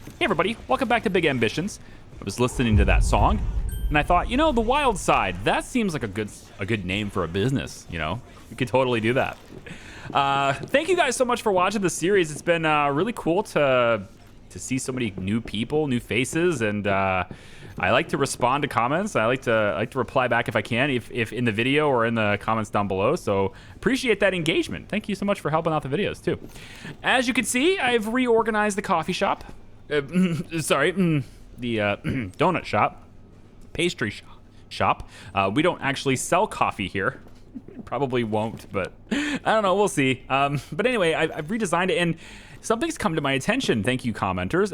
Hey everybody, welcome back to Big Ambitions. I was listening to that song, and I thought, the Wild Side, that seems like a good name for a business, We could totally do that. Thank you guys so much for watching the series. It's been really cool to see so many new people, new faces, and I like to respond to comments. I like to reply back if I can, if in the video or in the comments down below. So appreciate that engagement. Thank you so much for helping out the videos too. As you can see, I've reorganized the coffee shop. The donut shop, pastry shop. We don't actually sell coffee here. Probably won't, but I don't know. We'll see. But anyway, I've redesigned it, and something's come to my attention. Thank you, commenters.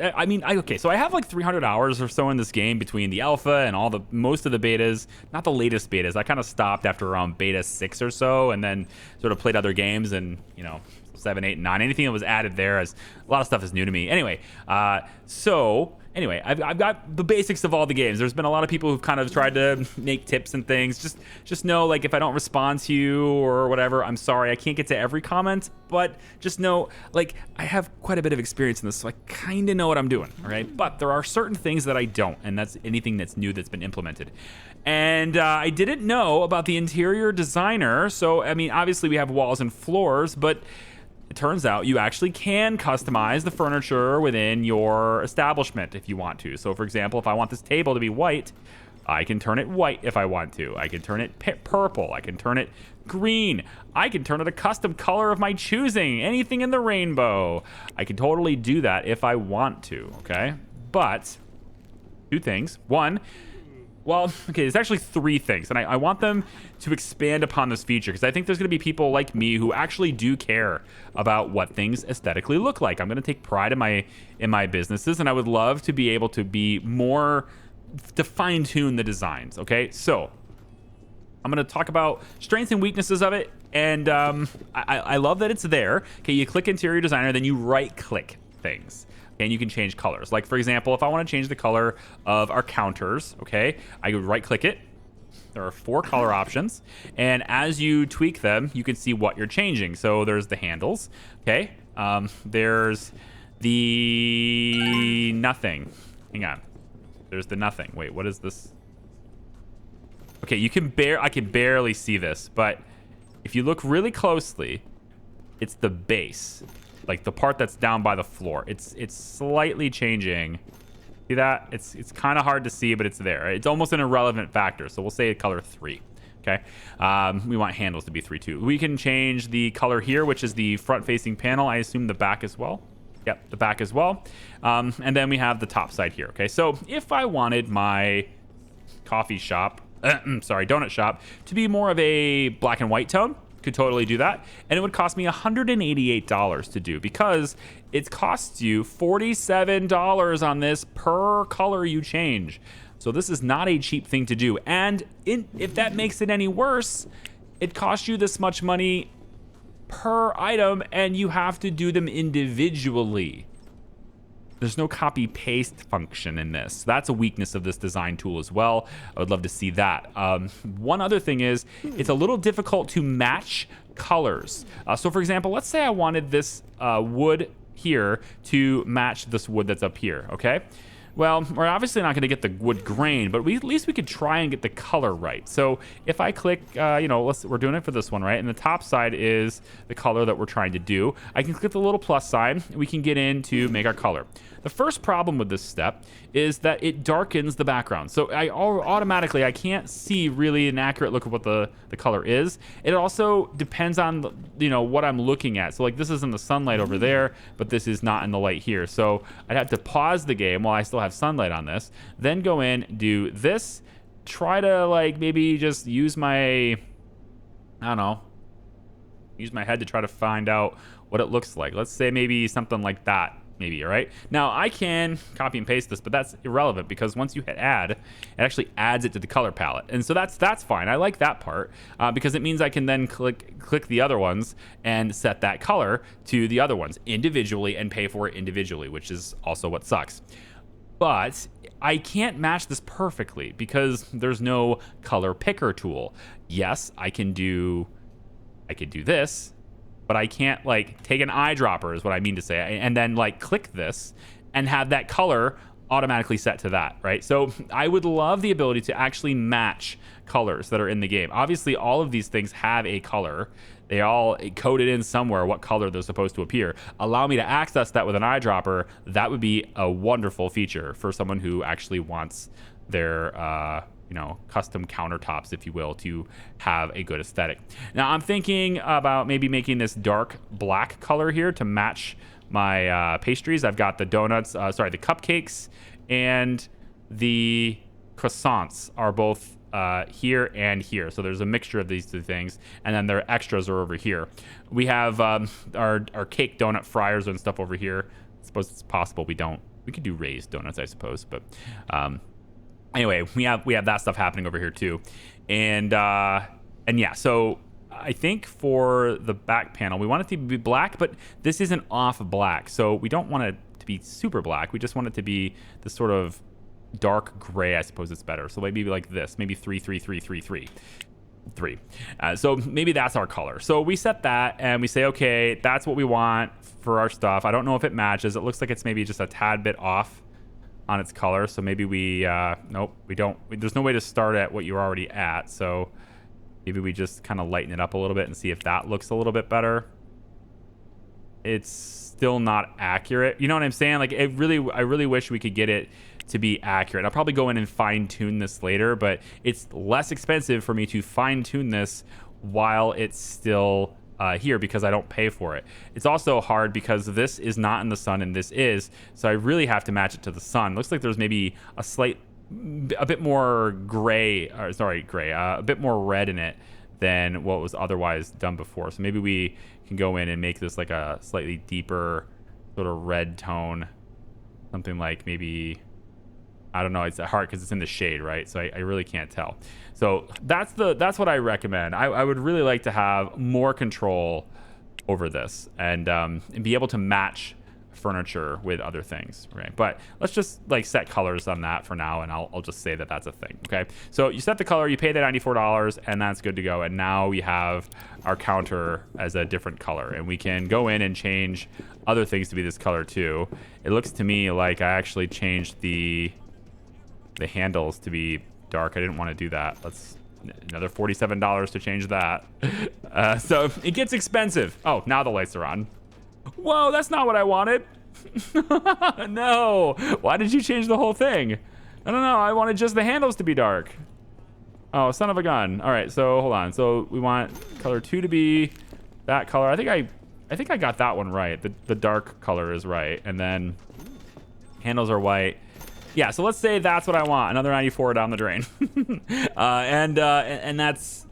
Okay, so I have like 300 hours or so in this game between the alpha and most of the betas. Not the latest betas. I kind of stopped after around beta 6 or so, and then sort of played other games and 7, 8, and 9. Anything that was added there, as a lot of stuff is new to me. Anyway, I've got the basics of all the games. There's been a lot of people who've kind of tried to make tips and things. Just know, like, if I don't respond to you or whatever, I'm sorry. I can't get to every comment, but just know, like, I have quite a bit of experience in this, so I kind of know what I'm doing, all right? But there are certain things that I don't, and that's anything that's new that's been implemented. And I didn't know about the interior designer. So, obviously we have walls and floors, but it turns out you actually can customize the furniture within your establishment if you want to. So, for example, if I want this table to be white, I can turn it white if I want to. I can turn it purple. I can turn it green. I can turn it a custom color of my choosing. Anything in the rainbow. I can totally do that if I want to, okay? But, two things. One, there's actually three things, and I want them to expand upon this feature, because I think there's going to be people like me who actually do care about what things aesthetically look like. I'm going to take pride in my businesses, and I would love to be able to be more to fine-tune the designs, okay? So I'm going to talk about strengths and weaknesses of it, and I love that it's there. Okay, you click interior designer, then you right-click things. And you can change colors. Like, for example, if I want to change the color of our counters, okay, I would right-click it. There are 4 color options. And as you tweak them, you can see what you're changing. So there's the handles, okay? There's the nothing. Hang on. There's the nothing. Wait, what is this? Okay, I can barely see this, but if you look really closely, it's the base. Like the part that's down by the floor. It's slightly changing. See that? It's kind of hard to see, but it's there. It's almost an irrelevant factor. So we'll say color 3. Okay. We want handles to be 3 too. We can change the color here, which is the front-facing panel. I assume the back as well. Yep, the back as well. And then we have the top side here. Okay. So if I wanted my coffee shop, donut shop, to be more of a black and white tone, could totally do that, and it would cost me $188 to do, because it costs you $47 on this per color you change. So this is not a cheap thing to do, and if that makes it any worse, it costs you this much money per item, and you have to do them individually. There's no copy paste function in this. That's a weakness of this design tool as well. I would love to see that. One other thing is it's a little difficult to match colors. So for example, let's say I wanted this wood here to match this wood that's up here, okay? Well, we're obviously not going to get the wood grain, but at least we could try and get the color right. So if I click, we're doing it for this one, right? And the top side is the color that we're trying to do. I can click the little plus sign. We can get in to make our color. The first problem with this step is that it darkens the background. So I can't see really an accurate look of what the color is. It also depends on, what I'm looking at. So like this is in the sunlight over there, but this is not in the light here. So I'd have to pause the game while I still have sunlight on this, then go in, do this, try to like maybe just use my head to try to find out what it looks like. Let's say maybe something like that. Maybe, right? Now, I can copy and paste this, but that's irrelevant, because once you hit add, it actually adds it to the color palette. And so that's fine. I like that part, because it means I can then click the other ones and set that color to the other ones individually and pay for it individually, which is also what sucks. But I can't match this perfectly because there's no color picker tool. Yes, I could do this, but I can't like take an eyedropper is what I mean to say, and then like click this and have that color automatically set to that, right? So I would love the ability to actually match colors that are in the game. Obviously, all of these things have a color. They all coded in somewhere what color they're supposed to appear. Allow me to access that with an eyedropper. That would be a wonderful feature for someone who actually wants their custom countertops, if you will, to have a good aesthetic. Now I'm thinking about maybe making this dark black color here to match my pastries. I've got the donuts, the cupcakes and the croissants are both here and here. So there's a mixture of these two things, and then their extras are over here. We have our cake donut fryers and stuff over here. I suppose it's possible we could do raised donuts, I suppose, but anyway, we have that stuff happening over here too. And yeah, so I think for the back panel, we want it to be black, but this isn't off black. So we don't want it to be super black. We just want it to be this sort of dark gray, I suppose it's better. So maybe like this, maybe 3, 3, 3, 3, 3. 3. So maybe that's our color. So we set that and we say, okay, that's what we want for our stuff. I don't know if it matches. It looks like it's maybe just a tad bit off on its color. So maybe nope, we don't. There's no way to start at what you're already at. So maybe we just kind of lighten it up a little bit and see if that looks a little bit better. It's still not accurate. You know what I'm saying? Like I really wish we could get it to be accurate. I'll probably go in and fine tune this later, but it's less expensive for me to fine tune this while it's still here because I don't pay for it. It's also hard because this is not in the sun and this is, so I really have to match it to the sun. Looks like there's maybe a bit more gray, a bit more red in it than what was otherwise done before. So maybe we can go in and make this like a slightly deeper sort of red tone, something like maybe, I don't know, it's hard because it's in the shade, right? So I really can't tell. So that's what I recommend. I would really like to have more control over this and be able to match furniture with other things, right? But let's just like set colors on that for now, and I'll just say that that's a thing, okay? So you set the color, you pay the $94, and that's good to go. And now we have our counter as a different color, and we can go in and change other things to be this color too. It looks to me like I actually changed the handles to be dark. I didn't want to do that. That's another $47 to change that. So it gets expensive. Oh, now the lights are on. Whoa, that's not what I wanted. No. Why did you change the whole thing? I don't know. I wanted just the handles to be dark. Oh, son of a gun. All right, so hold on. So we want color 2 to be that color. I think I got that one right. The dark color is right. And then handles are white. Yeah, so let's say that's what I want. Another 94 down the drain. And that's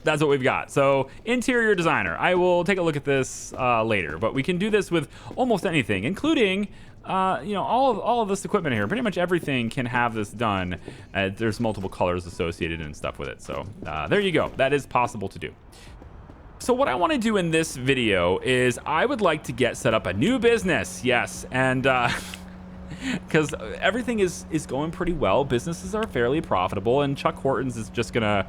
what we've got. So interior designer. I will take a look at this later, but we can do this with almost anything, including all of this equipment here. Pretty much everything can have this done. There's multiple colors associated and stuff with it. So there you go. That is possible to do. So what I want to do in this video is I would like to get set up a new business. Yes, and because everything is going pretty well. Businesses are fairly profitable, and Chuck Hortons is just gonna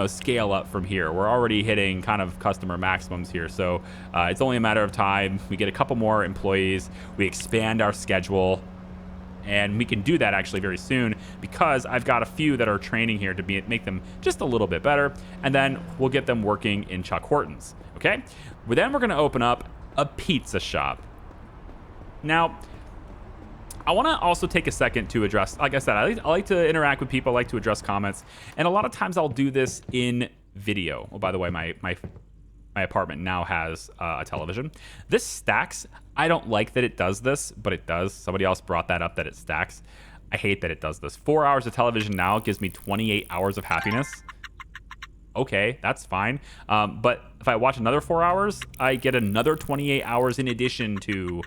scale up from here. We're already hitting kind of customer maximums here, so it's only a matter of time. We get a couple more employees, we expand our schedule, and we can do that actually very soon because I've got a few that are training here to make them just a little bit better, and then we'll get them working in Chuck Hortons. Okay, then we're gonna open up a pizza shop. Now I want to also take a second to address, like I said, I like to interact with people, I like to address comments, and a lot of times I'll do this in video. Oh, by the way, my apartment now has a television. This stacks. I don't like that it does this, but it does. Somebody else brought that up, that it stacks. I hate that it does this. 4 hours of television now gives me 28 hours of happiness. Okay, that's fine. But if I watch another 4 hours, I get another 28 hours in addition to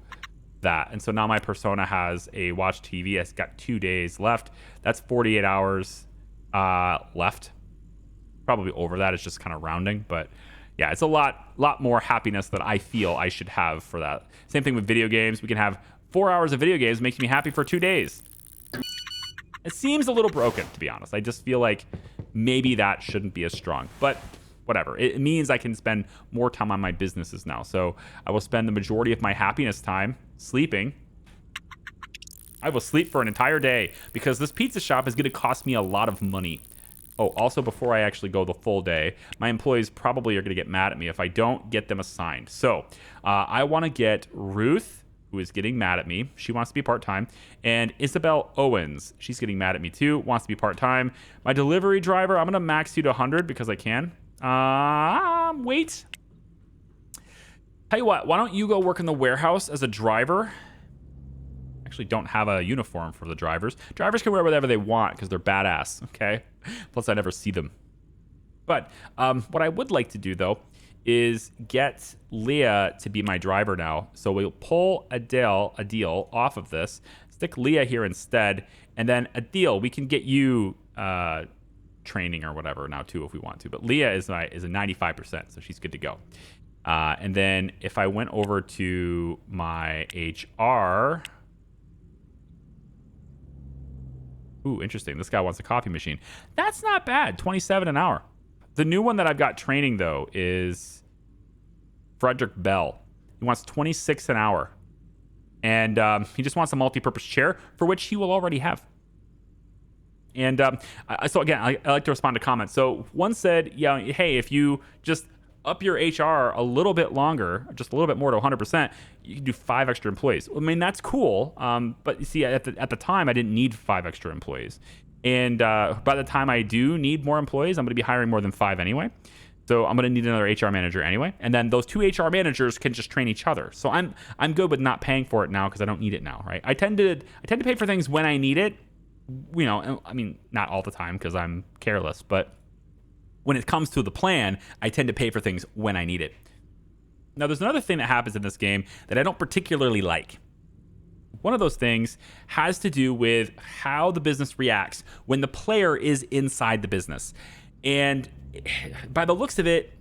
that. And so now my persona has a watch TV. It's got 2 days left. That's 48 hours left. Probably over that. It's just kind of rounding, but yeah, it's a lot more happiness that I feel I should have for that. Same thing with video games. We can have 4 hours of video games makes me happy for 2 days. It seems a little broken, to be honest. I just feel like maybe that shouldn't be as strong, but whatever. It means I can spend more time on my businesses now. So I will spend the majority of my happiness time sleeping I will sleep for an entire day because this pizza shop is going to cost me a lot of money. Oh, also, before I actually go the full day, my employees probably are going to get mad at me if I don't get them assigned. So I want to get Ruth, who is getting mad at me. She wants to be part-time. And Isabel Owens, she's getting mad at me too, wants to be part-time. My delivery driver, I'm going to max you to 100 because I can. Wait. Tell you what, why don't you go work in the warehouse as a driver? Actually don't have a uniform for the drivers. Drivers can wear whatever they want because they're badass, okay? Plus, I never see them. But what I would like to do, though, is get Leah to be my driver now. So we'll pull Adil off of this, stick Leah here instead, and then Adil, we can get you training or whatever now, too, if we want to. But Leah is a 95%, so she's good to go. And then if I went over to my HR... Ooh, interesting. This guy wants a coffee machine. That's not bad. 27 an hour. The new one that I've got training, though, is Frederick Bell. He wants 26 an hour. And he just wants a multi-purpose chair, for which he will already have. And so, again, I like to respond to comments. So one said, yeah, hey, if you just up your HR a little bit longer, just a little bit more to 100%, you can do 5 extra employees. I mean, that's cool. But you see, at the time, I didn't need 5 extra employees. And by the time I do need more employees, I'm going to be hiring more than 5 anyway. So I'm going to need another HR manager anyway. And then those 2 HR managers can just train each other. So I'm good with not paying for it now because I don't need it now, right? I tend to pay for things when I need it. You know, I mean, not all the time because I'm careless, but when it comes to the plan, I tend to pay for things when I need it. Now, there's another thing that happens in this game that I don't particularly like. One of those things has to do with how the business reacts when the player is inside the business. And by the looks of it,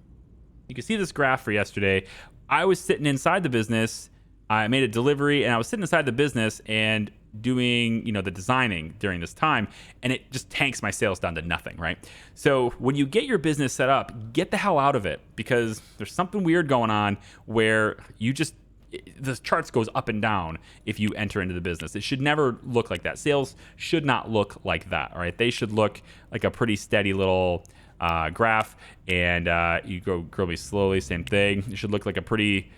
you can see this graph for yesterday. I was sitting inside the business. I made a delivery, and I was sitting inside the business and doing, the designing during this time, and it just tanks my sales down to nothing, right? So when you get your business set up, get the hell out of it because there's something weird going on where the charts goes up and down if you enter into the business. It should never look like that. Sales should not look like that, all right? They should look like a pretty steady little graph, and you go really slowly, same thing. It should look like a pretty,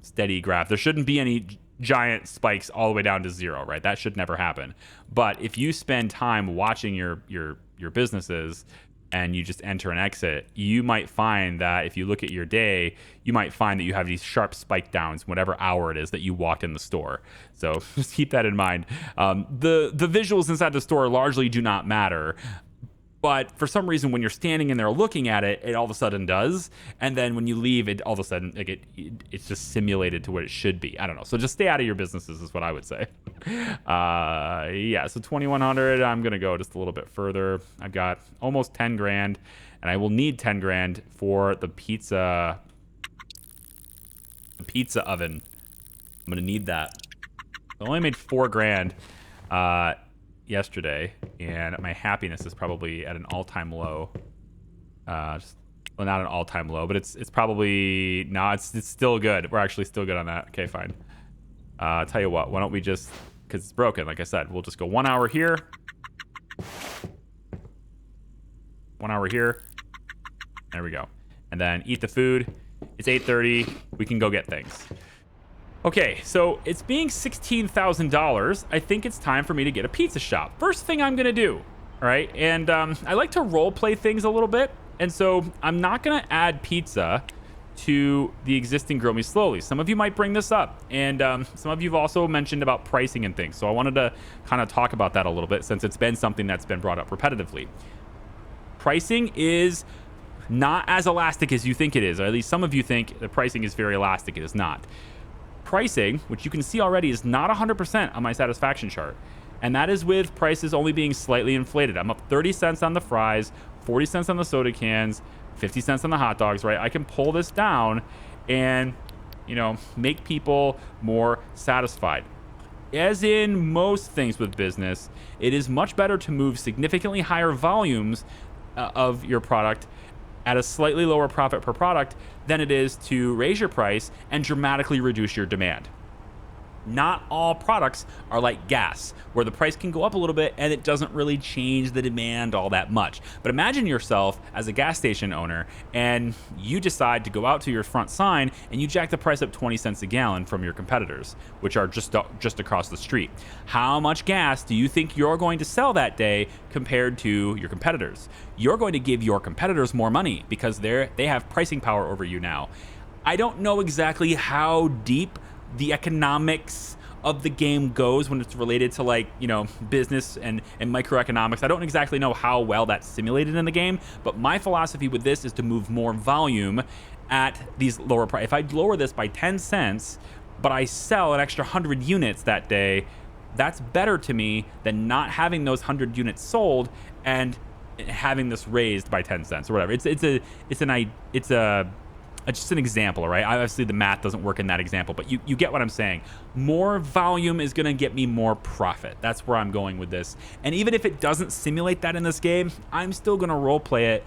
steady graph. There shouldn't be any giant spikes all the way down to 0, right? That should never happen. But if you spend time watching your businesses and you just enter and exit, you might find that if you look at your day, you might find that you have these sharp spike downs whatever hour it is that you walked in the store. So just keep that in mind. The visuals inside the store largely do not matter. But for some reason, when you're standing in there looking at it, it all of a sudden does. And then when you leave, it all of a sudden, it's just simulated to what it should be. I don't know. So just stay out of your businesses is what I would say. Yeah, so 2,100. I'm going to go just a little bit further. I've got almost 10 grand, and I will need 10 grand for the pizza oven. I'm going to need that. I only made 4 grand yesterday, and my happiness is probably at an all-time low. Well, not an all-time low, but it's probably it's still good. We're actually still good on that. Okay, fine. Tell you what, why don't we just, because it's broken, like I said, we'll just go 1 hour here, 1 hour here. There we go. And then eat the food. It's 8:30. We can go get things. Okay, so it's being $16,000. I think it's time for me to get a pizza shop. First thing I'm gonna do, all right? And I like to role play things a little bit, and so I'm not gonna add pizza to the existing Grow Me Slowly. Some of you might bring this up, and some of you have also mentioned about pricing and things. So I wanted to kind of talk about that a little bit since it's been something that's been brought up repetitively. Pricing is not as elastic as you think it is, or at least some of you think the pricing is very elastic. It is not. Pricing, which you can see already, is not 100% on my satisfaction chart. And that is with prices only being slightly inflated. I'm up 30 cents on the fries, 40 cents on the soda cans, 50 cents on the hot dogs, right? I can pull this down and, make people more satisfied. As in most things with business, it is much better to move significantly higher volumes of your product at a slightly lower profit per product than it is to raise your price and dramatically reduce your demand. Not all products are like gas, where the price can go up a little bit and it doesn't really change the demand all that much. But imagine yourself as a gas station owner and you decide to go out to your front sign and you jack the price up 20 cents a gallon from your competitors, which are just across the street. How much gas do you think you're going to sell that day compared to your competitors? You're going to give your competitors more money because they have pricing power over you now. I don't know exactly how deep the economics of the game goes when it's related to, like, you know, business and microeconomics. I don't exactly know how well that's simulated in the game, but my philosophy with this is to move more volume at these lower prices. If I lower this by 10 cents, but I sell an extra 100 units that day, that's better to me than not having those 100 units sold and having this raised by 10 cents or whatever. It's just an example, right? Obviously, the math doesn't work in that example, but you get what I'm saying. More volume is going to get me more profit. That's where I'm going with this. And even if it doesn't simulate that in this game, I'm still going to role play it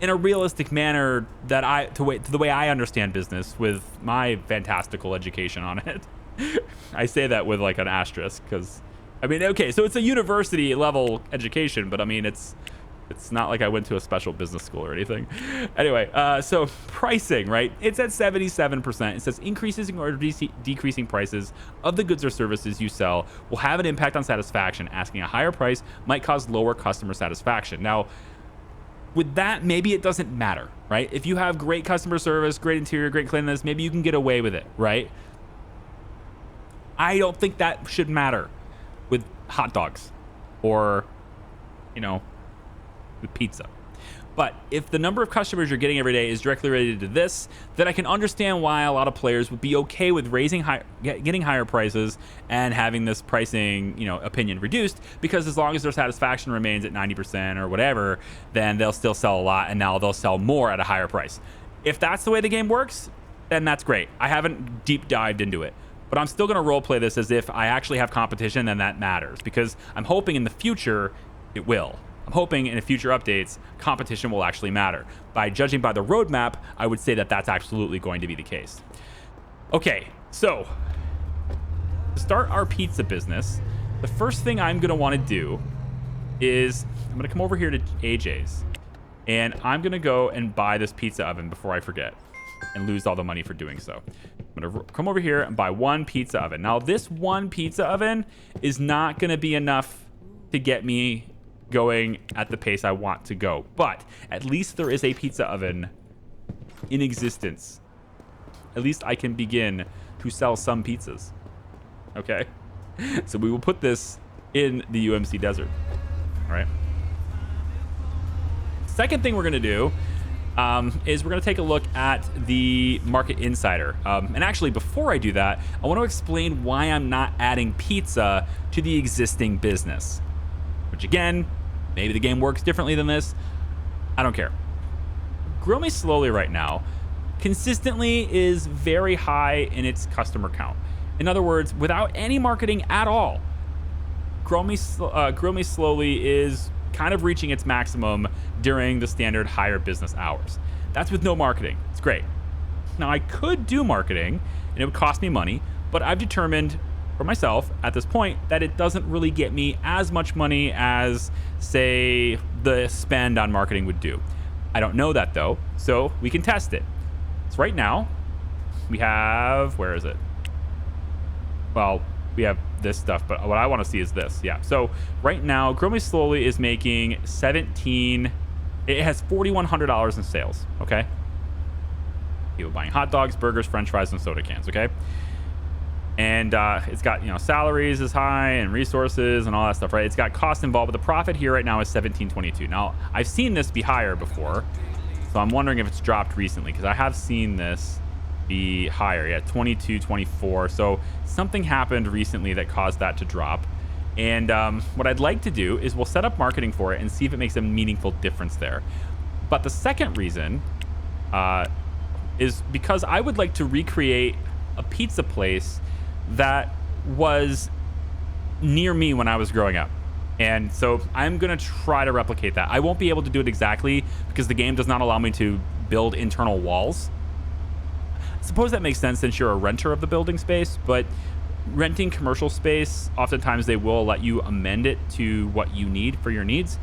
in a realistic manner that to the way I understand business with my fantastical education on it. I say that with like an asterisk because, I mean, okay, so it's a university level education, but I mean, it's not like I went to a special business school or anything. Anyway, so pricing, right? It's at 77%. It says increasing or decreasing prices of the goods or services you sell will have an impact on satisfaction. Asking a higher price might cause lower customer satisfaction. Now, with that, maybe it doesn't matter, right? If you have great customer service, great interior, great cleanliness, maybe you can get away with it, right? I don't think that should matter with hot dogs or, you know, with pizza. But if the number of customers you're getting every day is directly related to this, then I can understand why a lot of players would be okay with getting higher prices and having this pricing, you know, opinion reduced, because as long as their satisfaction remains at 90% or whatever, then they'll still sell a lot, and now they'll sell more at a higher price. If that's the way the game works, then that's great. I haven't deep dived into it, but I'm still going to role play this as if I actually have competition, and that matters, because I'm hoping in the future it will. I'm hoping in future updates, competition will actually matter. By judging by the roadmap, I would say that that's absolutely going to be the case. Okay, so to start our pizza business, the first thing I'm going to want to do is I'm going to come over here to AJ's, and I'm going to go and buy this pizza oven before I forget and lose all the money for doing so. I'm going to come over here and buy one pizza oven. Now, this one pizza oven is not going to be enough to get me going at the pace I want to go, but at least there is a pizza oven in existence. At least I can begin to sell some pizzas. Okay, so we will put this in the UMC desert. All right, second thing we're gonna do is we're gonna take a look at the Market Insider, and actually before I do that, I want to explain why I'm not adding pizza to the existing business, which again, maybe the game works differently than this. I don't care. Grow Me Slowly right now consistently is very high in its customer count. In other words, without any marketing at all, Grow Me Slowly is kind of reaching its maximum during the standard higher business hours. That's with no marketing. It's great. Now, I could do marketing, and it would cost me money, but I've determined for myself at this point that it doesn't really get me as much money as, say, the spend on marketing would do. I don't know that though, so we can test it. So right now we have, where is it? Well, we have this stuff, but what I want to see is this. Yeah, so right now Grow Me Slowly is making it has $4,100 in sales. Okay, people buying hot dogs, burgers, french fries, and soda cans. Okay, and it's got, you know, salaries is high and resources and all that stuff, right? It's got cost involved, but the profit here right now is $17.22. Now, I've seen this be higher before, so I'm wondering if it's dropped recently, because I have seen this be higher. Yeah, 22, 24. So something happened recently that caused that to drop. And what I'd like to do is we'll set up marketing for it and see if it makes a meaningful difference there. But the second reason is because I would like to recreate a pizza place that was near me when I was growing up. And so I'm going to try to replicate that. I won't be able to do it exactly because the game does not allow me to build internal walls. I suppose that makes sense since you're a renter of the building space, but renting commercial space, oftentimes they will let you amend it to what you need for your needs.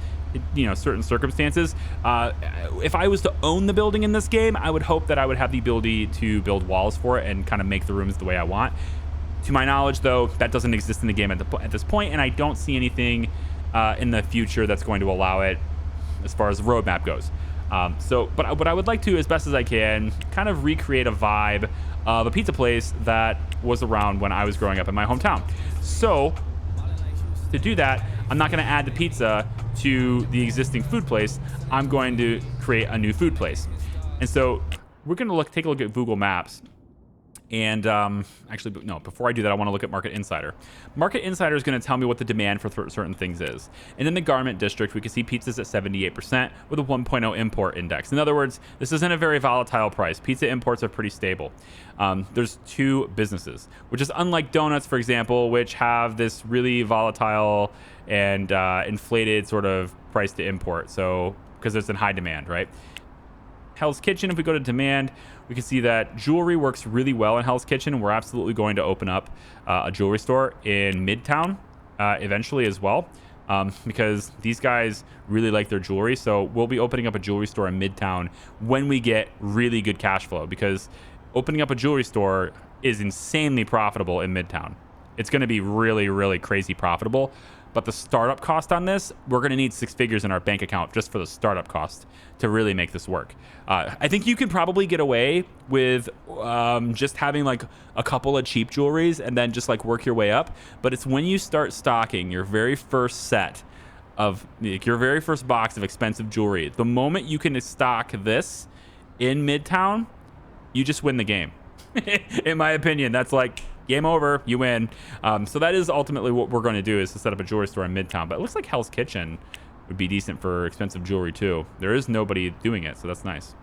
Certain circumstances. If I was to own the building in this game, I would hope that I would have the ability to build walls for it and kind of make the rooms the way I want. To my knowledge, though, that doesn't exist in the game at this point, and I don't see anything in the future that's going to allow it as far as the roadmap goes. But what I would like to, as best as I can, kind of recreate a vibe of a pizza place that was around when I was growing up in my hometown. So to do that, I'm not going to add the pizza to the existing food place. I'm going to create a new food place. And so we're going to take a look at Google Maps. And actually, no, before I do that, I want to look at Market Insider. Market Insider is going to tell me what the demand for certain things is. And in the garment district, we can see pizzas at 78% with a 1.0 import index. In other words, this isn't a very volatile price. Pizza imports are pretty stable. There's two businesses, which is unlike donuts, for example, which have this really volatile and inflated sort of price to import. So because it's in high demand, right? Hell's Kitchen, if we go to demand, we can see that jewelry works really well in Hell's Kitchen. We're absolutely going to open up a jewelry store in Midtown eventually as well, because these guys really like their jewelry. So we'll be opening up a jewelry store in Midtown when we get really good cash flow, because opening up a jewelry store is insanely profitable in Midtown. It's going to be really, really crazy profitable. But the startup cost on this, we're going to need 6 figures in our bank account just for the startup cost to really make this work. I think you can probably get away with just having like a couple of cheap jewelries and then just like work your way up. But it's when you start stocking your very first set of your very first box of expensive jewelry. The moment you can stock this in Midtown, you just win the game. In my opinion, that's like game over, you win. So that is ultimately what we're going to do, is to set up a jewelry store in Midtown. But it looks like Hell's Kitchen would be decent for expensive jewelry too. There is nobody doing it, so that's nice.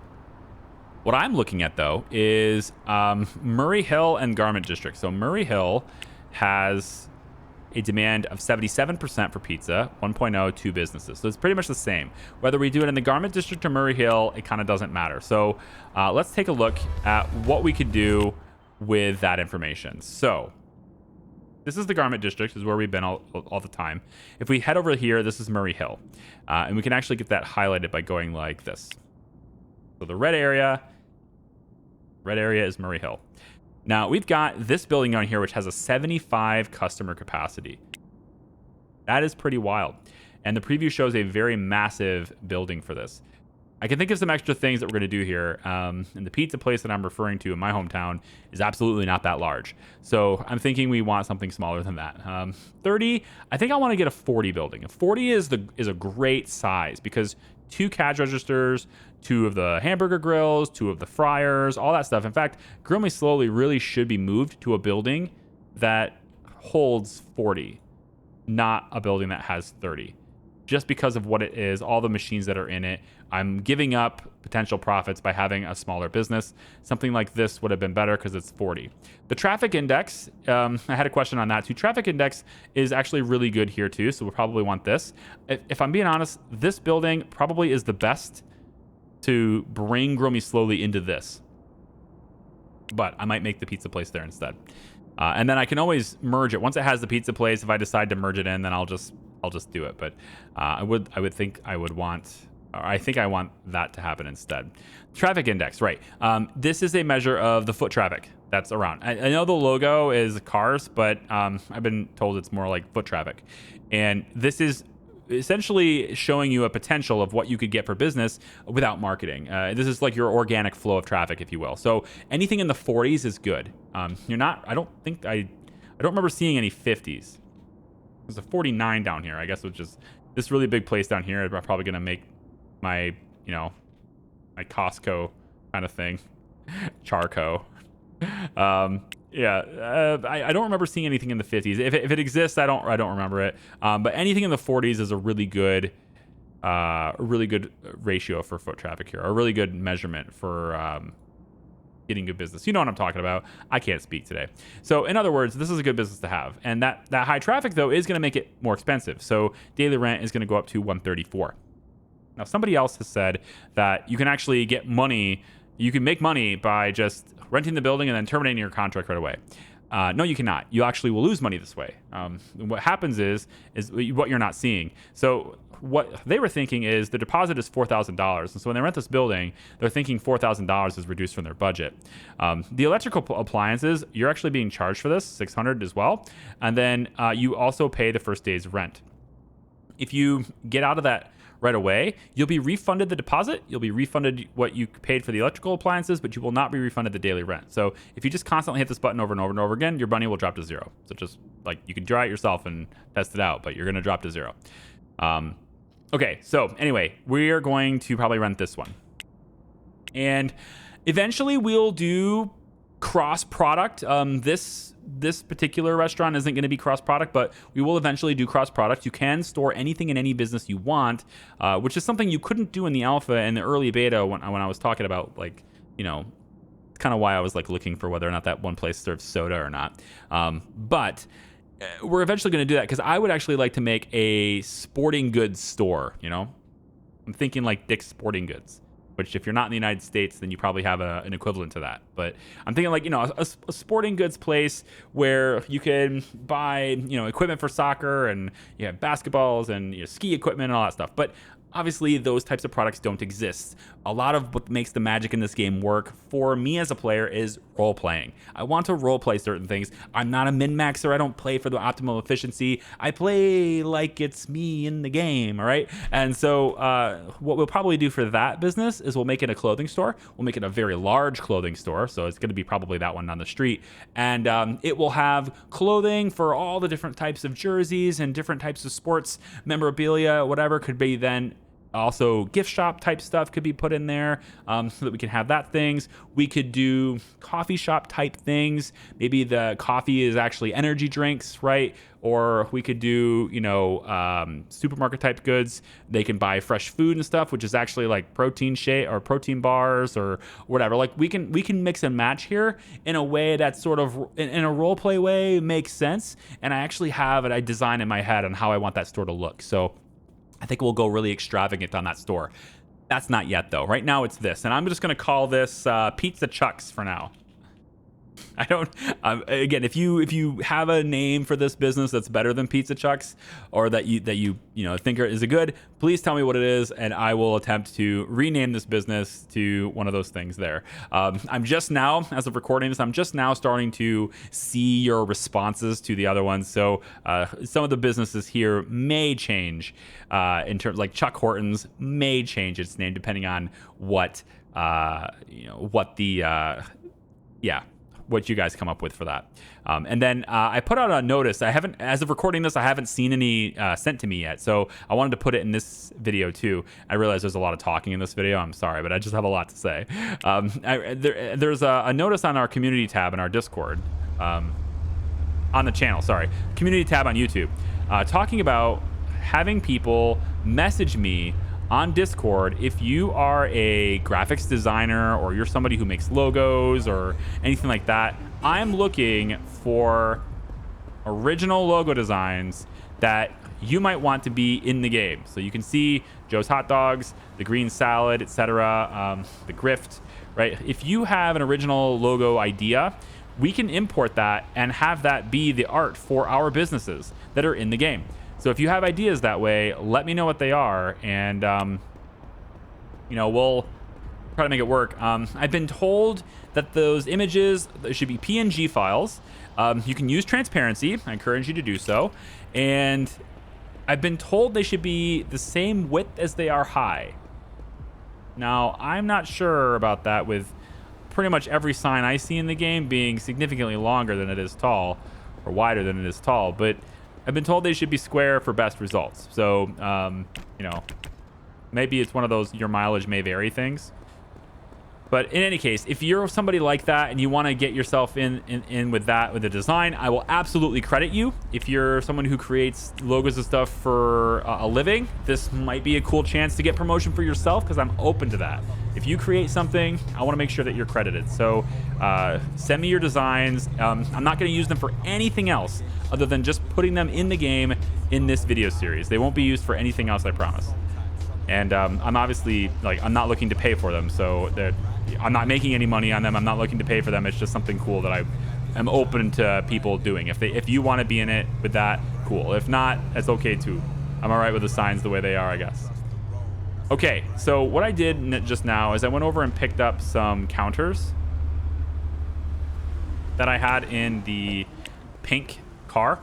What I'm looking at though is Murray Hill and Garment District. So Murray Hill has a demand of 77% for pizza, 1.0, 2 businesses. So it's pretty much the same. Whether we do it in the Garment District or Murray Hill, it kind of doesn't matter. So let's take a look at what we could do with that information. So this is the Garment District, is where we've been all the time. If we head over here, this is Murray Hill. And we can actually get that highlighted by going like this. So the red area is Murray Hill. Now we've got this building on here, which has a 75 customer capacity. That is pretty wild. And the preview shows a very massive building for this. I can think of some extra things that we're going to do here. And the pizza place that I'm referring to in my hometown is absolutely not that large. So I'm thinking we want something smaller than that. 30, I think I want to get a 40 building. A 40 is a great size, because 2 cash registers, 2 of the hamburger grills, 2 of the fryers, all that stuff. In fact, Grill Me Slowly really should be moved to a building that holds 40, not a building that has 30. Just because of what it is, all the machines that are in it. I'm giving up potential profits by having a smaller business. Something like this would have been better because it's 40. The traffic index, I had a question on that too. Traffic index is actually really good here too, so we'll probably want this. If I'm being honest, this building probably is the best to bring Grow Me Slowly into this. But I might make the pizza place there instead. And then I can always merge it. Once it has the pizza place, if I decide to merge it in, then I'll just do it. But I think I want that to happen instead. Traffic index, right. This is a measure of the foot traffic that's around. I know the logo is cars, but I've been told it's more like foot traffic. And this is essentially showing you a potential of what you could get for business without marketing. This is like your organic flow of traffic, if you will. So anything in the 40s is good. I don't remember seeing any 50s. There's a 49 down here, I guess, which is this really big place down here. I'm probably going to make my Costco kind of thing. Charco. I don't remember seeing anything in the 50s. If it exists, I don't remember it. But anything in the 40s is a really good ratio for foot traffic here. A really good measurement for getting good business. You know what I'm talking about. I can't speak today. So in other words, this is a good business to have. And that high traffic though is going to make it more expensive. So daily rent is going to go up to $134. Now somebody else has said that you can actually get money. You can make money by just renting the building and then terminating your contract right away. No, you cannot. You actually will lose money this way. What happens is what you're not seeing. So what they were thinking is the deposit is $4,000. And so when they rent this building, they're thinking $4,000 is reduced from their budget. The electrical appliances, you're actually being charged for this, $600 as well. And then you also pay the first day's rent. If you get out of that right away, you'll be refunded the deposit, you'll be refunded what you paid for the electrical appliances, but you will not be refunded the daily rent. So if you just constantly hit this button over and over and over again, your money will drop to zero. So just like, you can try it yourself and test it out, but you're going to drop to zero. Okay, so anyway, we're going to probably rent this one. And eventually we'll do cross product. This particular restaurant isn't going to be cross product, but we will eventually do cross product. You can store anything in any business you want, which is something you couldn't do in the alpha and the early beta when I was talking about, like, you know, kind of why I was like looking for whether or not that one place serves soda or not. But we're eventually going to do that because I would actually like to make a sporting goods store. You know, I'm thinking like Dick's Sporting Goods, which if you're not in the United States, then you probably have an equivalent to that. But I'm thinking like, you know, a sporting goods place where you can buy, you know, equipment for soccer, and you have basketballs and, you know, ski equipment and all that stuff. But obviously those types of products don't exist. A lot of what makes the magic in this game work for me as a player is role playing. I want to role play certain things. I'm not a min-maxer. I don't play for the optimal efficiency. I play like it's me in the game, all right? And so what we'll probably do for that business is we'll make it a clothing store. We'll make it a very large clothing store, so it's going to be probably that one on the street. And it will have clothing for all the different types of jerseys and different types of sports memorabilia, whatever could be then. Also, gift shop type stuff could be put in there, so that we can have that things. We could do coffee shop type things. Maybe the coffee is actually energy drinks, right? Or we could do, you know, supermarket type goods. They can buy fresh food and stuff, which is actually like protein shake or protein bars or whatever. Like we can mix and match here in a way that's sort of in a role play way makes sense. And I actually have a design in my head on how I want that store to look. So I think we'll go really extravagant on that store. That's not yet, though. Right now, it's this. And I'm just going to call this Pizza Chuck's for now. I don't. Again, if you have a name for this business that's better than Pizza Chuck's, or that you think is a good, please tell me what it is, and I will attempt to rename this business to one of those things. There. I'm just now, as of recording this, I'm just now starting to see your responses to the other ones. So some of the businesses here may change in terms, like Chuck Horton's may change its name depending on what what you guys come up with for that. And then I put out a notice. I haven't, as of recording this, I haven't seen any sent to me yet. So I wanted to put it in this video too. I realize there's a lot of talking in this video. I'm sorry, but I just have a lot to say. There's a notice on our community tab in our Discord, on the channel, community tab on YouTube, talking about having people message me on Discord if you are a graphics designer or you're somebody who makes logos or anything like that. I'm looking for original logo designs that you might want to be in the game. So you can see Joe's Hot Dogs, the Green Salad, etc., the Grift, right? If you have an original logo idea, we can import that and have that be the art for our businesses that are in the game. So if you have ideas that way, let me know what they are, and we'll try to make it work. I've been told that those images should be PNG files. You can use transparency. I encourage you to do so. And I've been told they should be the same width as they are high. Now, I'm not sure about that, with pretty much every sign I see in the game being significantly longer than it is tall, or wider than it is tall, but I've been told they should be square for best results. So, maybe it's one of those your mileage may vary things. But in any case, if you're somebody like that and you want to get yourself in with that, with the design, I will absolutely credit you. If you're someone who creates logos and stuff for a living, this might be a cool chance to get promotion for yourself, because I'm open to that. If you create something, I want to make sure that you're credited. So send me your designs. I'm not going to use them for anything else other than just putting them in the game in this video series. They won't be used for anything else, I promise. And I'm obviously, I'm not looking to pay for them, so I'm not making any money on them. I'm not looking to pay for them. It's just something cool that I am open to people doing. If you want to be in it with that, cool. If not, that's okay too. I'm all right with the signs the way they are, I guess. Okay, so what I did just now is I went over and picked up some counters that I had in the pink car.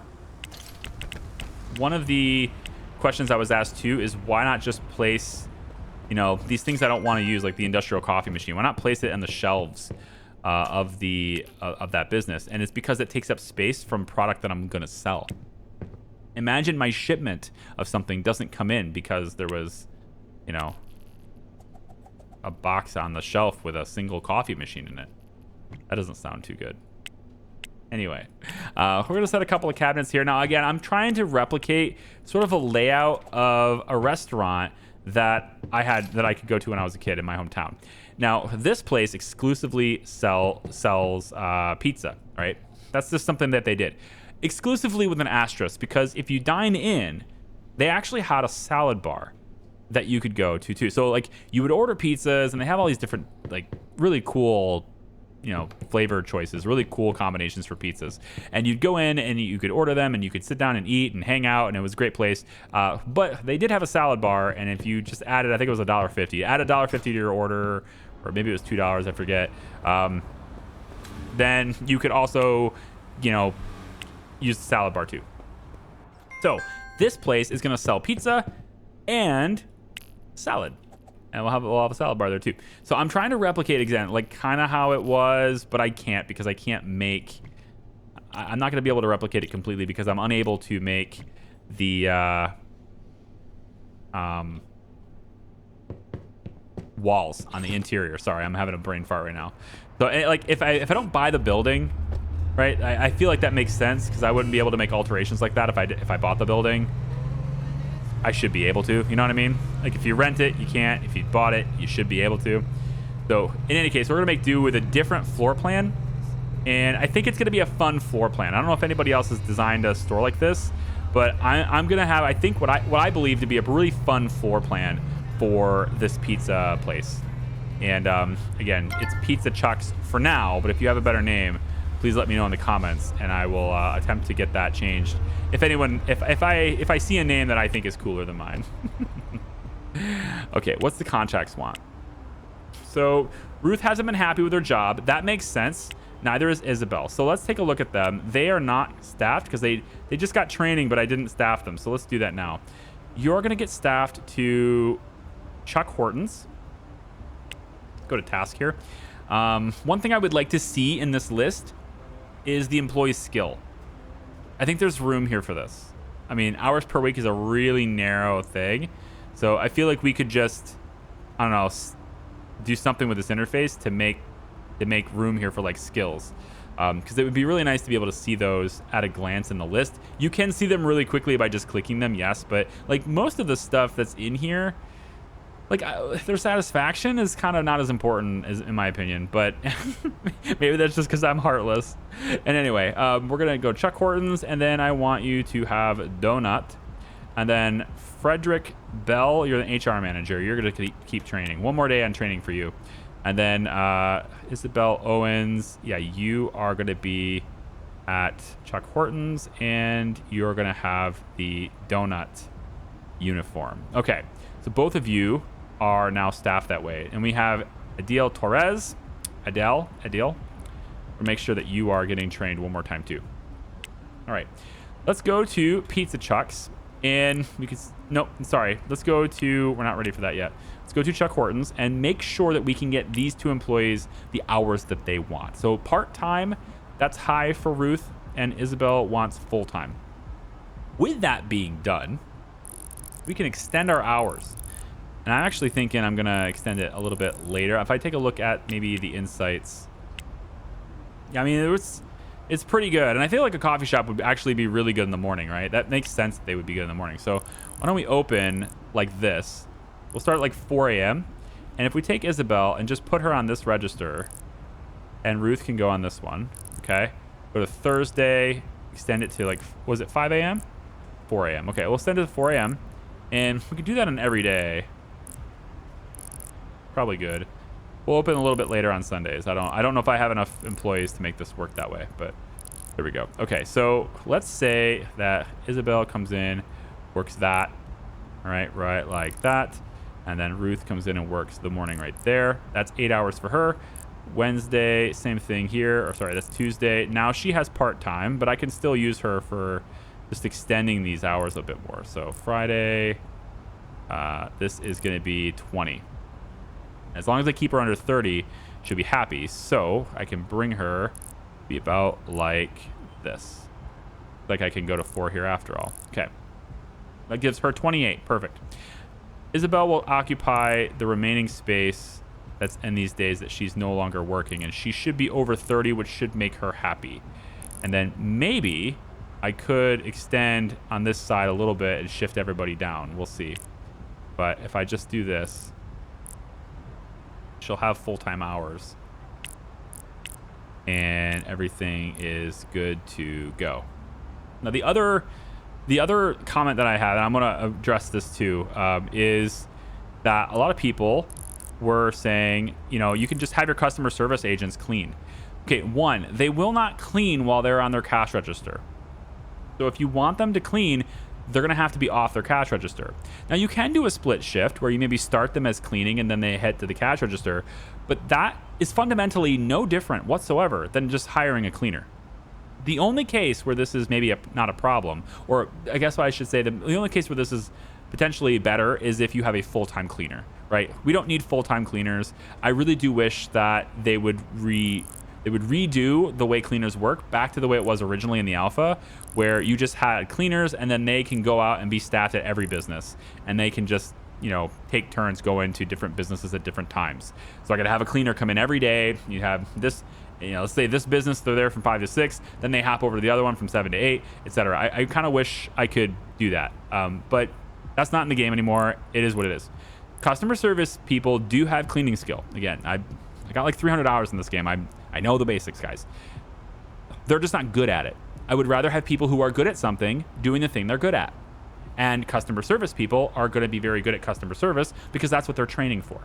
One of the questions I was asked too is why not just place, you know, these things I don't want to use, like the industrial coffee machine. Why not place it on the shelves of that business? And it's because it takes up space from product that I'm gonna sell. Imagine my shipment of something doesn't come in because there was, you know, a box on the shelf with a single coffee machine in it. That doesn't sound too good. Anyway, we're gonna set a couple of cabinets here. Now, again, I'm trying to replicate sort of a layout of a restaurant that I could go to when I was a kid in my hometown. Now, this place exclusively sells pizza, right? That's just something that they did. Exclusively with an asterisk, because if you dine in, they actually had a salad bar that you could go to too. So like you would order pizzas and they have all these different like really cool, you know, flavor choices, really cool combinations for pizzas. And you'd go in and you could order them and you could sit down and eat and hang out, and it was a great place. But they did have a salad bar, and if you just added, I think it was $1.50, add $1.50 to your order, or maybe it was $2, I forget. Then you could also, you know, use the salad bar too. So this place is gonna sell pizza and salad, and we'll have a salad bar there too. So I'm trying to replicate again, like kind of how it was, but I can't, because I'm not gonna be able to replicate it completely because I'm unable to make the walls on the interior. Sorry, I'm having a brain fart right now. So like if I don't buy the building, right, I feel like that makes sense, because I wouldn't be able to make alterations like that if I bought the building. I should be able to, you know what I mean? Like if you rent it, you can't. If you bought it, you should be able to. So in any case, we're gonna make do with a different floor plan, and I think it's gonna be a fun floor plan. I don't know if anybody else has designed a store like this, but I'm gonna have, I think, what I believe to be a really fun floor plan for this pizza place. And again, it's Pizza Chuck's for now, but if you have a better name, please let me know in the comments, and I will attempt to get that changed. If I see a name that I think is cooler than mine. Okay, what's the contracts want? So Ruth hasn't been happy with her job. That makes sense. Neither is Isabel. So let's take a look at them. They are not staffed because they just got training, but I didn't staff them. So let's do that now. You're gonna get staffed to Chuck Horton's. Go to task here. One thing I would like to see in this list is the employee's skill. I think there's room here for this. I mean, hours per week is a really narrow thing. So I feel like we could just, I don't know, do something with this interface to make room here for like skills. Because it would be really nice to be able to see those at a glance in the list. You can see them really quickly by just clicking them, yes. But like most of the stuff that's in here, like their satisfaction is kind of not as important as, in my opinion, but maybe that's just because I'm heartless. And anyway, we're gonna go Chuck Horton's, and then I want you to have Donut, and then Frederick Bell, you're the HR manager. You're gonna keep training. One more day on training for you, and then Isabel Owens, yeah, you are gonna be at Chuck Horton's, and you're gonna have the Donut uniform. Okay, so both of you are now staffed that way, and we have Adele Torres. We'll make sure that you are getting trained one more time too. All right, let's go to Pizza Chuck's, and we can, no, sorry, let's go to, we're not ready for that yet. Let's go to Chuck Horton's and make sure that we can get these two employees the hours that they want. So part-time, that's high for Ruth, and Isabel wants full-time. With that being done, we can extend our hours. And I'm actually thinking I'm gonna extend it a little bit later. If I take a look at maybe the insights, yeah, I mean, it's pretty good. And I feel like a coffee shop would actually be really good in the morning, right? That makes sense that they would be good in the morning. So why don't we open like this? We'll start at like 4 a.m. And if we take Isabel and just put her on this register, and Ruth can go on this one, okay? Go to Thursday, extend it to like, was it 5 a.m.? 4 a.m. Okay, we'll extend it to 4 a.m. And we could do that on every day. Probably good. We'll open a little bit later on Sundays. I don't know if I have enough employees to make this work that way, but There we go. Okay, so let's say that Isabel comes in, works that. All right like that. And then Ruth comes in and works the morning right there. That's 8 hours for her. Wednesday, same thing here. Or sorry, that's Tuesday. Now she has part-time, but I can still use her for just extending these hours a bit more. So Friday, this is going to be 20. As long as I keep her under 30, she'll be happy. So I can bring her be about like this. Like I can go to 4 here after all. Okay. That gives her 28. Perfect. Isabel will occupy the remaining space that's in these days that she's no longer working, and she should be over 30, which should make her happy. And then maybe I could extend on this side a little bit and shift everybody down. We'll see. But if I just do this, she'll have full-time hours. And everything is good to go. Now, the other comment that I had, and I'm going to address this too, is that a lot of people were saying, you know, you can just have your customer service agents clean. Okay, one, they will not clean while they're on their cash register. So if you want them to clean, they're going to have to be off their cash register. Now, you can do a split shift where you maybe start them as cleaning and then they head to the cash register, but that is fundamentally no different whatsoever than just hiring a cleaner. The only case where this is maybe not a problem, or I guess what I should say, the only case where this is potentially better is if you have a full-time cleaner, right? We don't need full-time cleaners. I really do wish that they would redo the way cleaners work back to the way it was originally in the alpha, where you just had cleaners and then they can go out and be staffed at every business and they can just, you know, take turns going to different businesses at different times. So I got to have a cleaner come in every day. You have this, you know, let's say this business, they're there from 5 to 6, then they hop over to the other one from 7 to 8, etc. I kind of wish I could do that. But that's not in the game anymore. It is what it is. Customer service people do have cleaning skill. Again, I got like 300 hours in this game. I know the basics, guys. They're just not good at it. I would rather have people who are good at something doing the thing they're good at. And customer service people are going to be very good at customer service because that's what they're training for.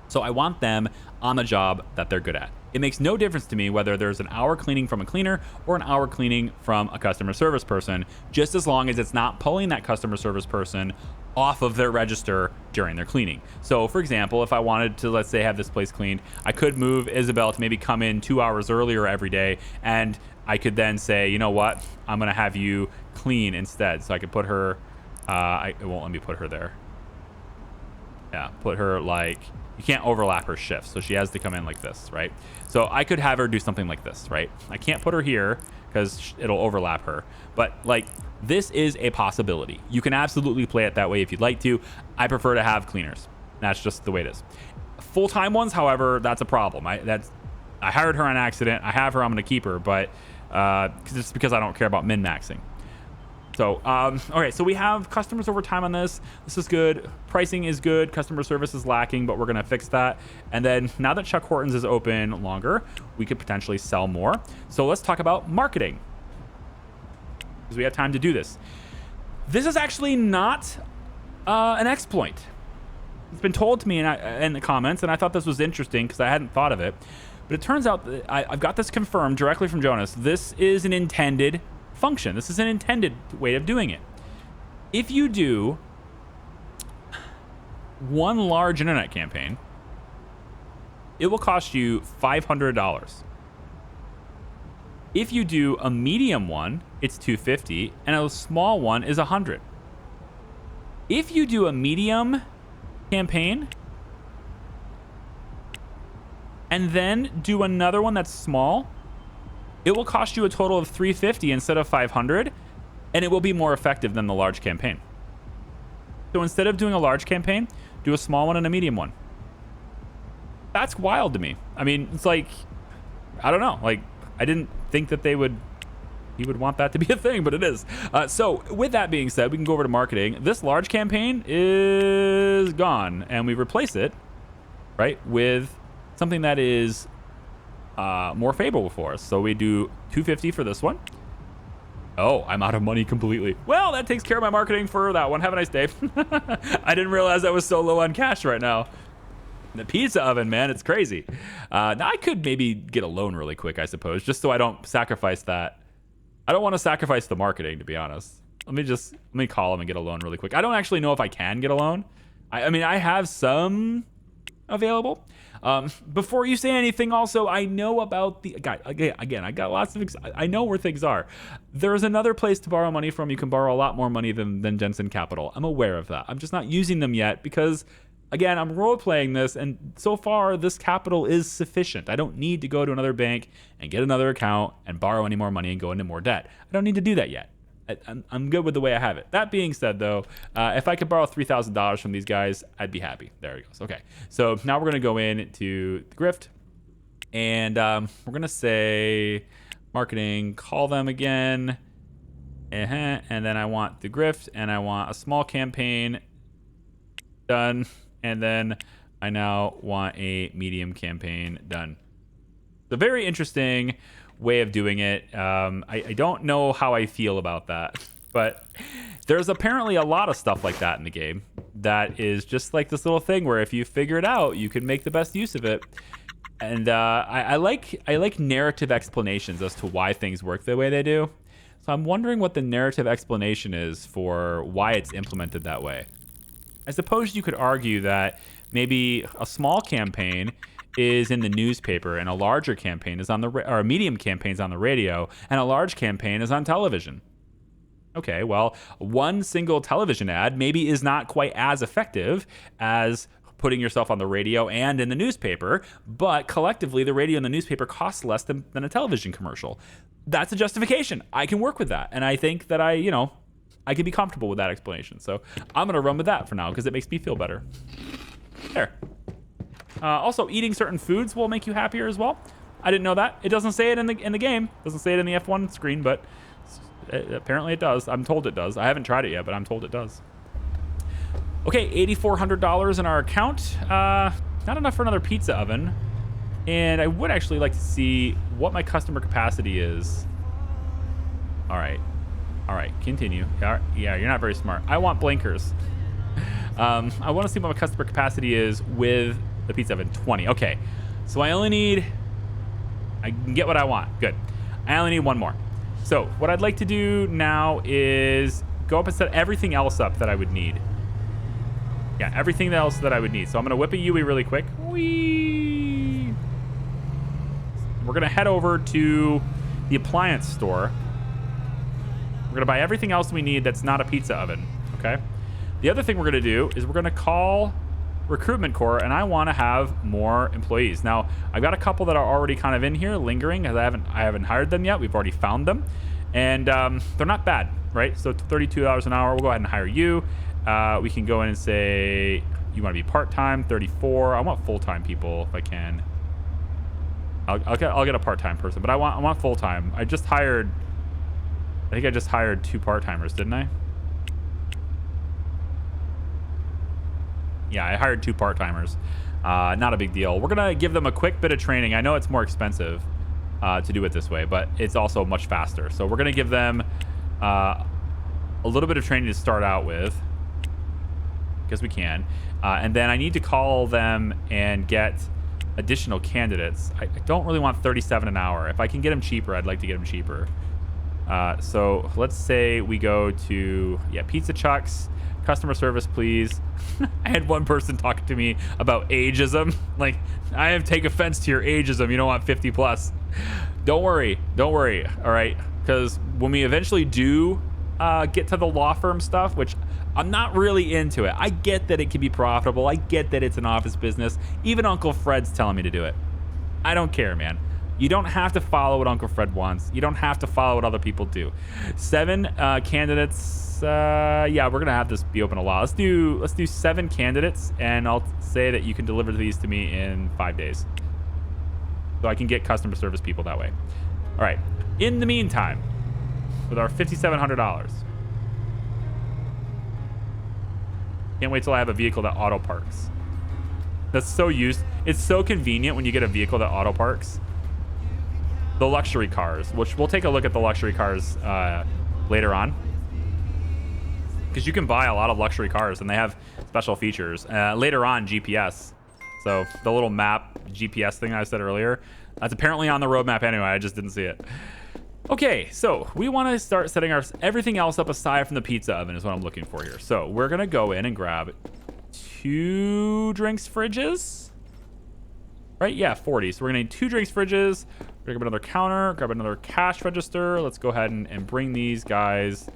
So I want them on the job that they're good at. It makes no difference to me whether there's an hour cleaning from a cleaner or an hour cleaning from a customer service person, just as long as it's not pulling that customer service person off of their register during their cleaning. So for example, if I wanted to, let's say, have this place cleaned, I could move Isabel to maybe come in 2 hours earlier every day, and I could then say, you know what, I'm going to have you clean instead. So I could put her, it won't let me put her there. Yeah, put her like, you can't overlap her shifts, so she has to come in like this, right? So I could have her do something like this, right? I can't put her here because it'll overlap her, but like this is a possibility. You can absolutely play it that way if you'd like to. I prefer to have cleaners. That's just the way it is. Full-time ones, however, that's a problem. I hired her on accident. I have her. I'm going to keep her, but it's because I don't care about min-maxing. So, okay, so we have customers over time on this. This is good. Pricing is good. Customer service is lacking, but we're going to fix that. And then now that Chuck Hortons is open longer, we could potentially sell more. So let's talk about marketing, because we have time to do this. This is actually not an exploit. It's been told to me in the comments, and I thought this was interesting because I hadn't thought of it. But it turns out that I've got this confirmed directly from Jonas. This is an intended function. This is an intended way of doing it. If you do one large internet campaign, it will cost you $500. If you do a medium one, it's $250, and a small one is $100. If you do a medium campaign and then do another one that's small, it will cost you a total of $350 instead of $500, and it will be more effective than the large campaign. So instead of doing a large campaign, do a small one and a medium one. That's wild to me. I mean, it's like, I don't know. Like, I didn't think that he would want that to be a thing, but it is. So with that being said, we can go over to marketing. This large campaign is gone, and we replace it, right, with something that is more favorable for us. So we do $250 for this one. Oh, I'm out of money completely. Well, that takes care of my marketing for that one. Have a nice day. I didn't realize I was so low on cash right now. The pizza oven, man, it's crazy. Now I could maybe get a loan really quick, I suppose, just so I don't sacrifice that I don't want to sacrifice the marketing, to be honest. Let me call him and get a loan really quick. I don't actually know if I can get a loan. I mean, I have some available. Before you say anything, also, I know about the guy. Again, I got lots of. I know where things are. There's another place to borrow money from. You can borrow a lot more money than Jensen Capital. I'm aware of that. I'm just not using them yet because, again, I'm role playing this, and so far this capital is sufficient. I don't need to go to another bank and get another account and borrow any more money and go into more debt. I don't need to do that yet. I'm good with the way I have it. That being said, though, if I could borrow $3,000 from these guys, I'd be happy. There it goes. Okay, so now we're going to go into the grift, and we're going to say marketing, call them again, and then I want the grift, and I want a small campaign done, and then I now want a medium campaign done. So very interesting way of doing it. I don't know how I feel about that, but there's apparently a lot of stuff like that in the game that is just like this little thing where if you figure it out, you can make the best use of it. And I like narrative explanations as to why things work the way they do. So I'm wondering what the narrative explanation is for why it's implemented that way. I suppose you could argue that maybe a small campaign is in the newspaper and a larger campaign is on the or a medium campaign is on the radio and a large campaign is on television. Okay, well, one single television ad maybe is not quite as effective as putting yourself on the radio and in the newspaper, but collectively the radio and the newspaper cost less than a television commercial. That's a justification. I can work with that, and I think that I can be comfortable with that explanation. So I'm gonna run with that for now because it makes me feel better. There. Also, eating certain foods will make you happier as well. I didn't know that. It doesn't say it in the game. It doesn't say it in the F1 screen, but apparently it does. I'm told it does. I haven't tried it yet, but I'm told it does. Okay, $8,400 in our account. Not enough for another pizza oven. And I would actually like to see what my customer capacity is. All right, continue. Yeah, you're not very smart. I want blinkers. I want to see what my customer capacity is with the pizza oven. 20. Okay, so I can get what I want. Good. I only need one more. So what I'd like to do now is go up and set everything else up that I would need. Yeah, everything else that I would need. So I'm going to whip a Yui really quick. Whee! We're going to head over to the appliance store. We're going to buy everything else we need that's not a pizza oven. Okay? The other thing we're going to do is we're going to call recruitment corps, and I want to have more employees. Now, I've got a couple that are already kind of in here lingering, as I haven't hired them yet. We've already found them, and they're not bad, right? So $32 an hour. We'll go ahead and hire you. We can go in and say you want to be part-time, 34. I want full-time people if I can. I'll get a part-time person, but I want full-time. I think I just hired 2 part-timers, didn't I? Yeah, I hired 2 part-timers. Not a big deal. We're going to give them a quick bit of training. I know it's more expensive to do it this way, but it's also much faster. So we're going to give them a little bit of training to start out with, because we can. And then I need to call them and get additional candidates. I don't really want 37 an hour. If I can get them cheaper, I'd like to get them cheaper. So let's say we go to, Pizza Chucks. Customer service, please. I had one person talking to me about ageism. Like, I have take offense to your ageism. You don't want 50 plus. Don't worry. All right. Because when we eventually do get to the law firm stuff, which I'm not really into it. I get that it can be profitable. I get that it's an office business. Even Uncle Fred's telling me to do it. I don't care, man. You don't have to follow what Uncle Fred wants. You don't have to follow what other people do. 7 candidates. We're gonna have this be open a lot. Let's do 7 candidates, and I'll say that you can deliver these to me in 5 days, so I can get customer service people that way. All right. In the meantime, with our $5,700, can't wait till I have a vehicle that auto parks. That's so used. It's so convenient when you get a vehicle that auto parks. The luxury cars, which we'll take a look at the luxury cars later on, because you can buy a lot of luxury cars and they have special features. Later on, GPS. So the little map GPS thing I said earlier, that's apparently on the roadmap anyway. I just didn't see it. Okay, so we want to start setting everything else up aside from the pizza oven is what I'm looking for here. So we're going to go in and grab 2 drinks fridges. Right? Yeah, 40. So we're going to need 2 drinks fridges. We're going to grab another counter, grab another cash register. Let's go ahead and bring these guys,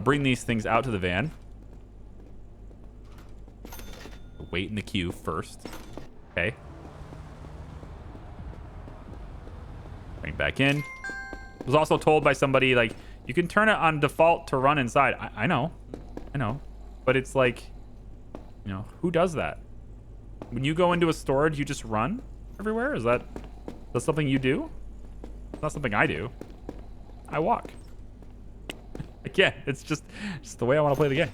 bring these things out to the van. Wait in the queue first. Okay. Bring back in. I was also told by somebody, like, you can turn it on default to run inside. I know. But it's like, you know, who does that? When you go into a store, do you just run everywhere? Is that something you do? It's not something I do. I walk. Again, it's just the way I want to play the game.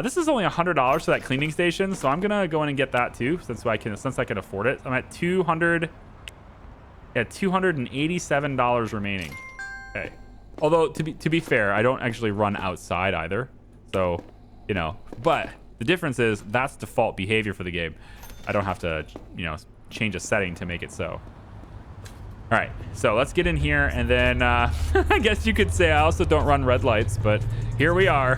This is only $100 for that cleaning station, so I'm gonna go in and get that too, since I can afford it. I'm at $287 remaining. Okay. Although to be fair, I don't actually run outside either. So, you know, but the difference is that's default behavior for the game. I don't have to, you know, change a setting to make it so. All right, so let's get in here, and then I guess you could say I also don't run red lights, but here we are.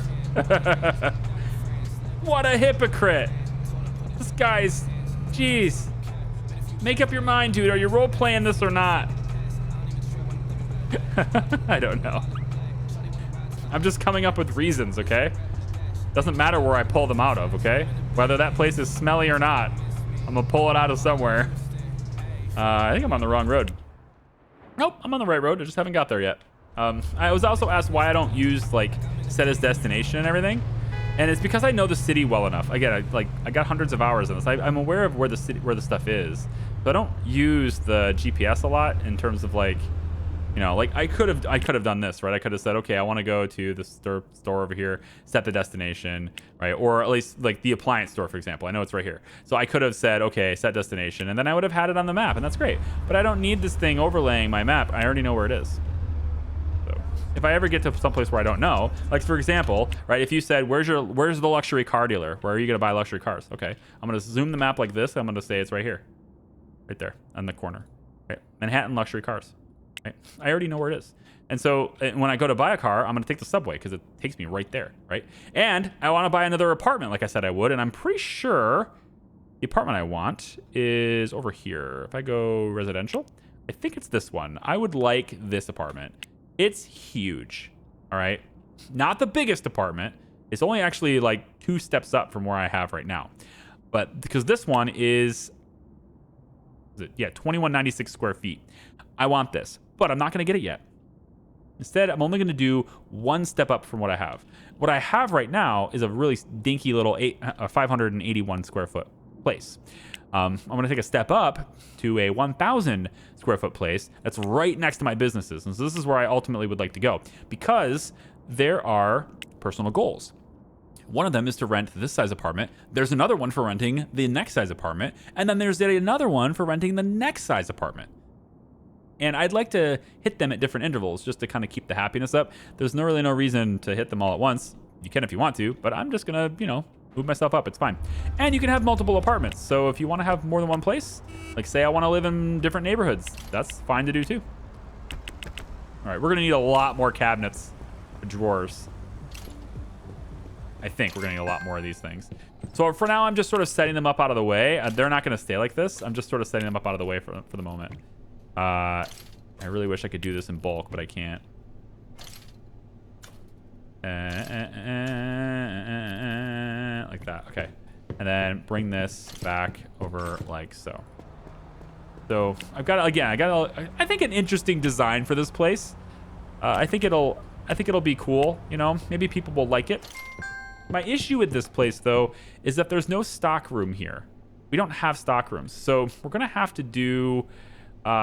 What a hypocrite. This guy's, jeez. Make up your mind, dude. Are you role-playing this or not? I don't know. I'm just coming up with reasons, okay? Doesn't matter where I pull them out of, okay? Whether that place is smelly or not, I'm gonna pull it out of somewhere. I think I'm on the wrong road. Nope, I'm on the right road. I just haven't got there yet. I was also asked why I don't use, like, set as destination and everything. And it's because I know the city well enough. Again, I got hundreds of hours in this. I'm aware of where the stuff is. So I don't use the GPS a lot in terms of, like, you know, like I could have done this, right? I could have said, okay, I want to go to the store over here, set the destination, right? Or at least like the appliance store, for example. I know it's right here. So I could have said, okay, set destination, and then I would have had it on the map, and that's great. But I don't need this thing overlaying my map. I already know where it is. So if I ever get to someplace where I don't know, like for example, right? If you said, where's the luxury car dealer? Where are you gonna buy luxury cars? Okay, I'm gonna zoom the map like this. I'm gonna say it's right here, right there on the corner. Right, Manhattan luxury cars. Right? I already know where it is. And so when I go to buy a car, I'm going to take the subway because it takes me right there, right? And I want to buy another apartment like I said I would, and I'm pretty sure the apartment I want is over here. If I go residential, I think it's this one. I would like this apartment. It's huge, all right? Not the biggest apartment. It's only actually like 2 steps up from where I have right now. But because this one is 2196 square feet. I want this, but I'm not going to get it yet. Instead, I'm only going to do 1 step up from what I have. What I have right now is a really dinky little 581 square foot place. I'm going to take a step up to a 1,000 square foot place that's right next to my businesses. And so this is where I ultimately would like to go because there are personal goals. One of them is to rent this size apartment. There's another one for renting the next size apartment. And then there's another one for renting the next size apartment. And I'd like to hit them at different intervals just to kind of keep the happiness up. There's really no reason to hit them all at once. You can if you want to, but I'm just going to, you know, move myself up. It's fine. And you can have multiple apartments. So if you want to have more than one place, like say I want to live in different neighborhoods, that's fine to do too. All right, we're going to need a lot more cabinets, drawers. I think we're going to need a lot more of these things. So for now, I'm just sort of setting them up out of the way. They're not going to stay like this. I'm just sort of setting them up out of the way for the moment. I really wish I could do this in bulk, but I can't. Like that. Okay. And then bring this back over like so. So I've got, again, I think an interesting design for this place. I think it'll be cool. You know, maybe people will like it. My issue with this place, though, is that there's no stock room here. We don't have stock rooms. So we're going to have to do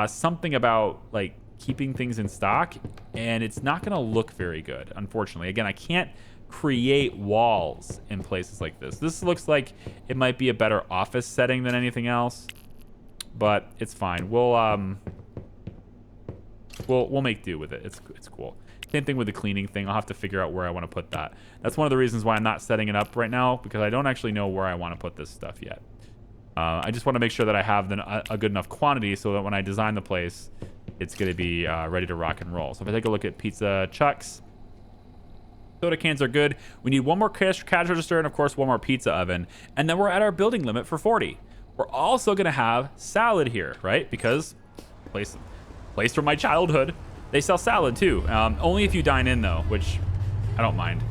something about, like, keeping things in stock. And it's not going to look very good, unfortunately. Again, I can't create walls in places like this. This looks like it might be a better office setting than anything else. But it's fine. We'll make do with it. It's cool. Same thing with the cleaning thing. I'll have to figure out where I want to put that. That's one of the reasons why I'm not setting it up right now, because I don't actually know where I want to put this stuff yet. I just want to make sure that I have a good enough quantity so that when I design the place, it's going to be ready to rock and roll. So if I take a look at pizza chucks, soda cans are good. We need one more cash register and, of course, one more pizza oven. And then we're at our building limit for 40. We're also going to have salad here, right? Because place from my childhood, they sell salad too. Only if you dine in, though, which I don't mind.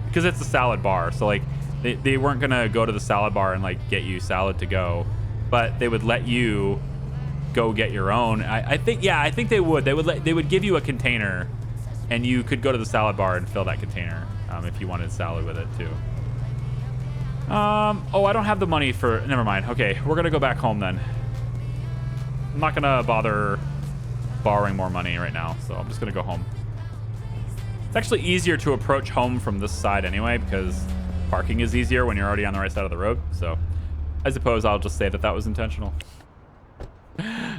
Because it's a salad bar. So, like, they weren't going to go to the salad bar and, like, get you salad to go. But they would let you go get your own. I think they would. They would give you a container, and you could go to the salad bar and fill that container if you wanted salad with it too. Oh, I don't have the money for. Never mind. Okay, we're gonna go back home then. I'm not gonna bother borrowing more money right now, so I'm just gonna go home. It's actually easier to approach home from this side anyway, because parking is easier when you're already on the right side of the road. So I suppose I'll just say that was intentional.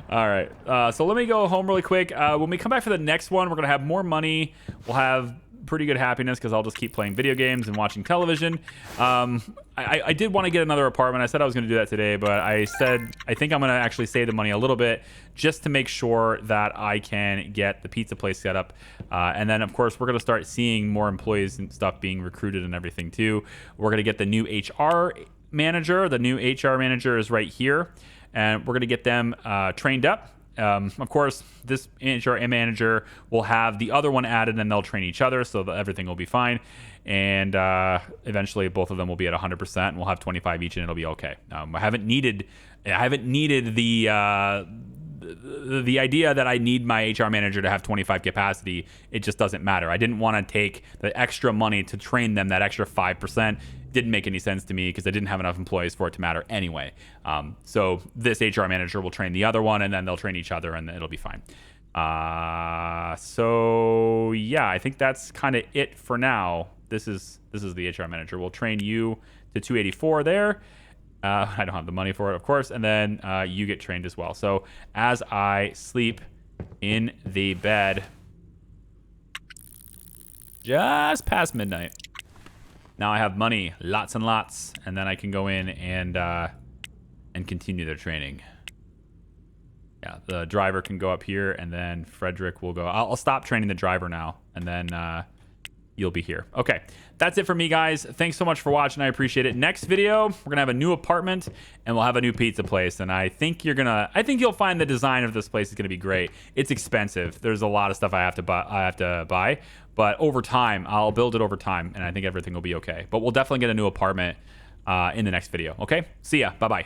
All right, so let me go home really quick. When we come back for the next one, we're gonna have more money. We'll have pretty good happiness because I'll just keep playing video games and watching television. I did want to get another apartment. I said I was going to do that today, but I said I think I'm going to actually save the money a little bit just to make sure that I can get the pizza place set up. And then, of course, we're going to start seeing more employees and stuff being recruited and everything, too. We're going to get the new HR manager. The new HR manager is right here, and we're going to get them trained up. Of course, this HR manager will have the other one added, and they'll train each other, so that everything will be fine. And eventually, both of them will be at 100%, and we'll have 25 each, and it'll be okay. I haven't needed the idea that I need my HR manager to have 25 capacity. It just doesn't matter. I didn't want to take the extra money to train them. That extra 5% didn't make any sense to me because I didn't have enough employees for it to matter anyway. So this HR manager will train the other one, and then they'll train each other, and it'll be fine. So yeah, I think that's kind of it for now. This is the HR manager. We'll train you to 284 there. I don't have the money for it, of course. And then you get trained as well. So as I sleep in the bed just past midnight, now I have money, lots and lots. And then I can go in and continue their training. Yeah, the driver can go up here, and then Frederick will go. I'll stop training the driver now, and then you'll be here. Okay, that's it for me, guys. Thanks so much for watching. I appreciate it. Next video, we're gonna have a new apartment, and we'll have a new pizza place. And I think you'll find the design of this place is gonna be great. It's expensive. There's a lot of stuff I have to buy, but over time, I'll build it over time, and I think everything will be okay. But we'll definitely get a new apartment in the next video. Okay, see ya. Bye bye.